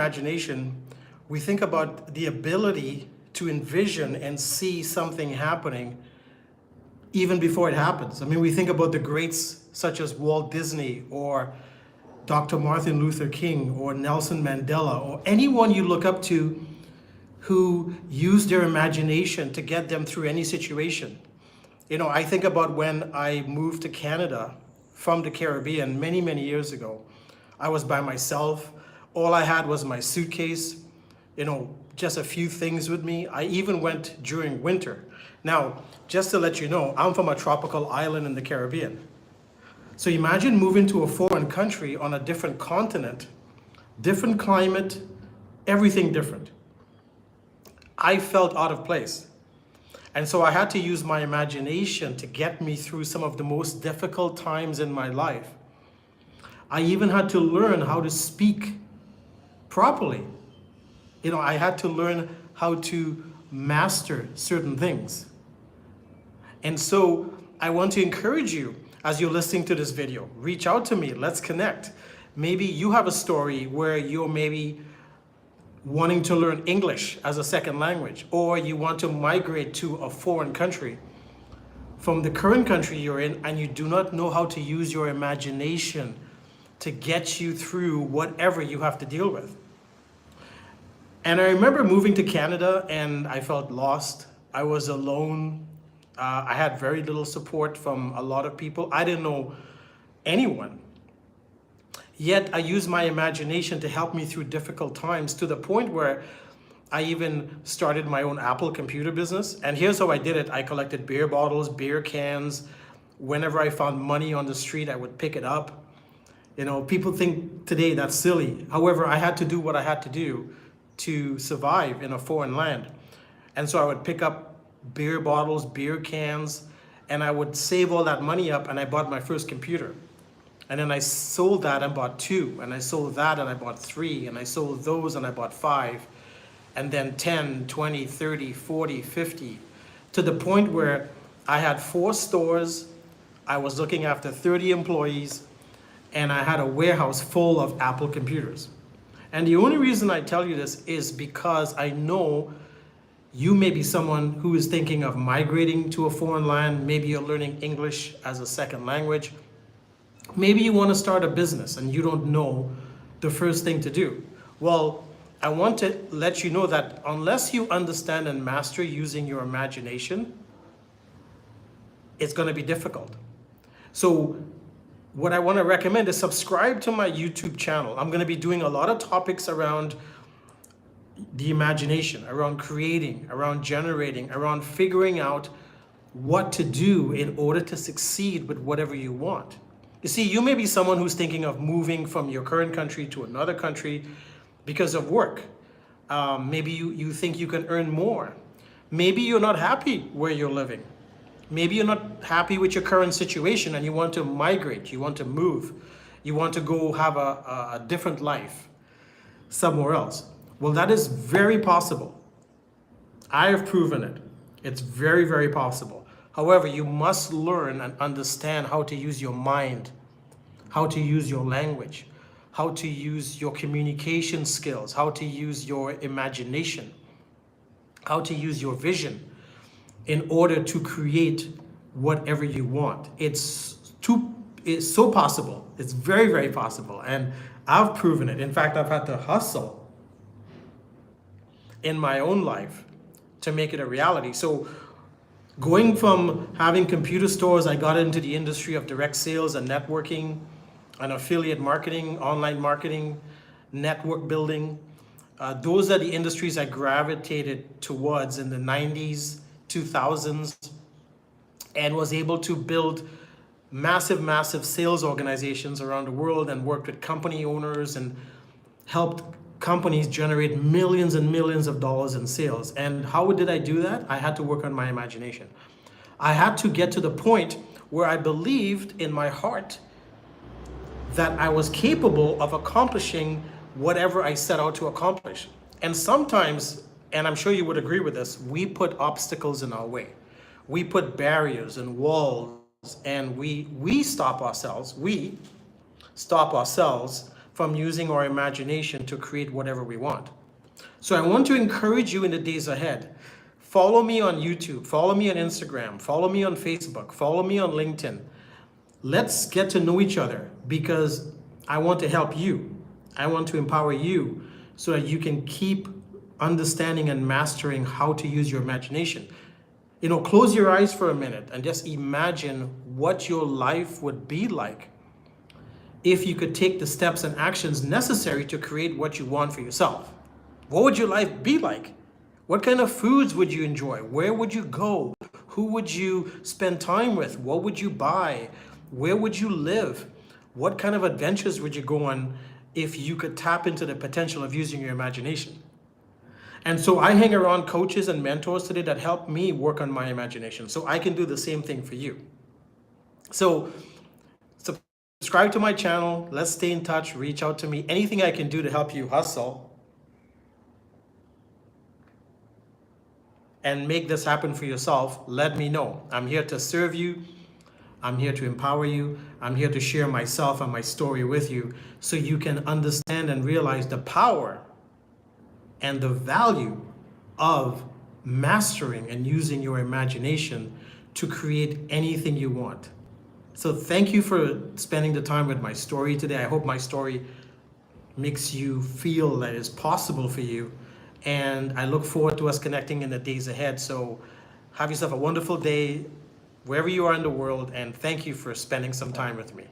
imagination, we think about the ability to envision and see something happening even before it happens. I mean, we think about the greats such as Walt Disney or Dr. Martin Luther King or Nelson Mandela or anyone you look up to who used their imagination to get them through any situation. You know, I think about when I moved to Canada from the Caribbean many, many years ago. I was by myself. All I had was my suitcase, you know, just a few things with me. I even went during winter. Now, just to let you know, I'm from a tropical island in the Caribbean. So imagine moving to a foreign country on a different continent, different climate, everything different. I felt out of place. And so I had to use my imagination to get me through some of the most difficult times in my life. I even had to learn how to speak properly. You know, I had to learn how to master certain things. And so I want to encourage you as you're listening to this video, reach out to me, let's connect. Maybe you have a story where you're maybe wanting to learn English as a second language, or you want to migrate to a foreign country from the current country you're in, and you do not know how to use your imagination to get you through whatever you have to deal with. And I remember moving to Canada and I felt lost. I was alone. I had very little support from a lot of people. I didn't know anyone. Yet I used my imagination to help me through difficult times, to the point where I even started my own Apple computer business. And here's how I did it. I collected beer bottles, beer cans. Whenever I found money on the street, I would pick it up. You know, people think today that's silly. However, I had to do what I had to do to survive in a foreign land. And so I would pick up beer bottles, beer cans, and I would save all that money up, and I bought my first computer. And then I sold that and bought 2, and I sold that and I bought 3, and I sold those and I bought 5, and then 10, 20, 30, 40, 50, to the point where I had 4 stores, I was looking after 30 employees, and I had a warehouse full of Apple computers. And the only reason I tell you this is because I know you may be someone who is thinking of migrating to a foreign land. Maybe you're learning English as a second language. Maybe you want to start a business and you don't know the first thing to do. Well, I want to let you know that unless you understand and master using your imagination, it's going to be difficult. So what I want to recommend is subscribe to my YouTube channel. I'm going to be doing a lot of topics around the imagination, around creating, around generating, around figuring out what to do in order to succeed with whatever you want. You see, you may be someone who's thinking of moving from your current country to another country because of work. Maybe you think you can earn more. Maybe you're not happy where you're living. Maybe you're not happy with your current situation and you want to migrate, you want to move, you want to go have a different life somewhere else. Well, that is very possible. I have proven it. It's very, very possible. However, you must learn and understand how to use your mind, how to use your language, how to use your communication skills, how to use your imagination, how to use your vision in order to create whatever you want. It's so possible. It's very, very possible. And I've proven it. In fact, I've had to hustle in my own life to make it a reality. So going from having computer stores, I got into the industry of direct sales and networking and affiliate marketing, online marketing, network building. Those are the industries I gravitated towards in the 90s, 2000s, and was able to build massive, massive sales organizations around the world and worked with company owners and helped companies generate millions and millions of dollars in sales. And how did I do that? I had to work on my imagination. I had to get to the point where I believed in my heart that I was capable of accomplishing whatever I set out to accomplish. And sometimes, and I'm sure you would agree with this, we put obstacles in our way. We put barriers and walls, and we stop ourselves from using our imagination to create whatever we want. So I want to encourage you in the days ahead. Follow me on YouTube, follow me on Instagram, follow me on Facebook, follow me on LinkedIn. Let's get to know each other because I want to help you. I want to empower you so that you can keep understanding and mastering how to use your imagination. Close your eyes for a minute and just imagine what your life would be like if you could take the steps and actions necessary to create what you want for yourself. What would your life be like? What kind of foods would you enjoy? Where would you go? Who would you spend time with? What would you buy? Where would you live? What kind of adventures would you go on if you could tap into the potential of using your imagination? And so I hang around coaches and mentors today that help me work on my imagination so I can do the same thing for you. So subscribe to my channel. Let's stay in touch. Reach out to me. Anything I can do to help you hustle and make this happen for yourself, let me know. I'm here to serve you. I'm here to empower you. I'm here to share myself and my story with you so you can understand and realize the power and the value of mastering and using your imagination to create anything you want. So thank you for spending the time with my story today. I hope my story makes you feel that it's possible for you. And I look forward to us connecting in the days ahead. So have yourself a wonderful day wherever you are in the world. And thank you for spending some time with me.